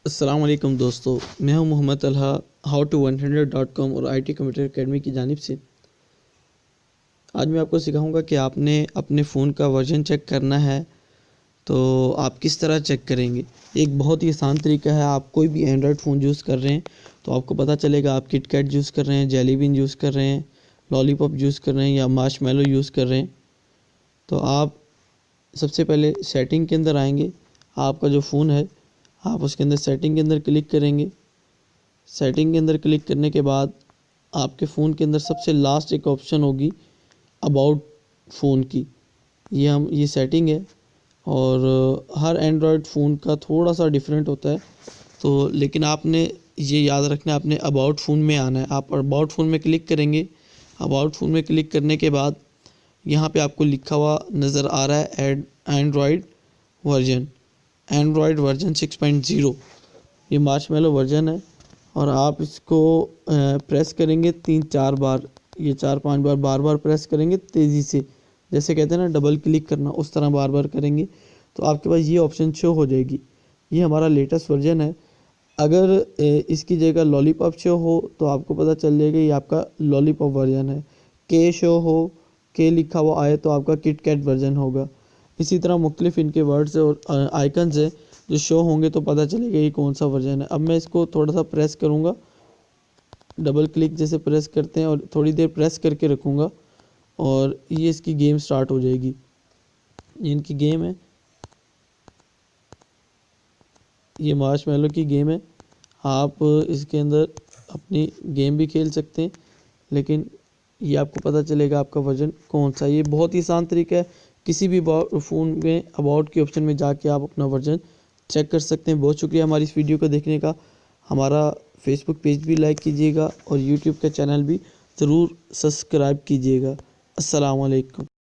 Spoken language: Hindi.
अस्सलाम वालेकुम दोस्तों, मैं हूं मोहम्मद तलहा how-to-100.com और IT कंप्यूटर एकेडमी की जानिब से। आज मैं आपको सिखाऊंगा कि आपने अपने फ़ोन का वर्जन चेक करना है तो आप किस तरह चेक करेंगे। एक बहुत ही आसान तरीका है। आप कोई भी एंड्रॉयड फ़ोन यूज़ कर रहे हैं तो आपको पता चलेगा आप किटकैट यूज़ कर रहे हैं, जेली बीन यूज़ कर रहे हैं, लॉलीपॉप यूज़ कर रहे हैं या मार्शमैलो यूज़ कर रहे हैं। तो आप सबसे पहले सेटिंग के अंदर आएंगे। आपका जो फ़ोन है आप उसके अंदर सेटिंग के अंदर क्लिक करेंगे। सेटिंग के अंदर क्लिक करने के बाद आपके फ़ोन के अंदर सबसे लास्ट एक ऑप्शन होगी अबाउट फ़ोन की। ये सेटिंग है और हर एंड्रॉयड फ़ोन का थोड़ा सा डिफरेंट होता है। तो लेकिन आपने ये याद रखना है, आपने अबाउट फ़ोन में आना है। आप अबाउट फ़ोन में क्लिक करेंगे। अबाउट फ़ोन में क्लिक करने के बाद यहाँ पे आपको लिखा हुआ नज़र आ रहा है एंड्रॉयड वर्जन 6.0। ये मार्शमैलो वर्जन है और आप इसको प्रेस करेंगे 3-4 बार, ये 4-5 बार बार बार प्रेस करेंगे तेज़ी से, जैसे कहते हैं ना डबल क्लिक करना, उस तरह बार बार करेंगे तो आपके पास ये ऑप्शन शो हो जाएगी। ये हमारा लेटेस्ट वर्जन है। अगर इसकी जगह लॉलीपॉप शो हो तो आपको पता चल जाएगा ये आपका लॉलीपॉप वर्जन है। के शो हो, के लिखा हुआ आए तो आपका किटकैट वर्जन होगा। इसी तरह मुख्तलिफ इनके वर्ड्स और आइकन्स है जो शो होंगे तो पता चलेगा ये कौन सा वर्जन है। अब मैं इसको थोड़ा सा प्रेस करूँगा, डबल क्लिक जैसे प्रेस करते हैं, और थोड़ी देर प्रेस करके रखूँगा और ये इसकी गेम स्टार्ट हो जाएगी। ये इनकी गेम है, ये मार्शमैलो की गेम है। आप इसके अंदर अपनी गेम भी खेल सकते हैं, लेकिन ये आपको पता चलेगा आपका वर्जन कौन सा। ये बहुत ही आसान तरीका है। किसी भी फ़ोन में अबाउट के ऑप्शन में जाके आप अपना वर्जन चेक कर सकते हैं। बहुत शुक्रिया हमारी इस वीडियो को देखने का। हमारा फेसबुक पेज भी लाइक कीजिएगा और यूट्यूब का चैनल भी ज़रूर सब्सक्राइब कीजिएगा। अस्सलाम वालेकुम।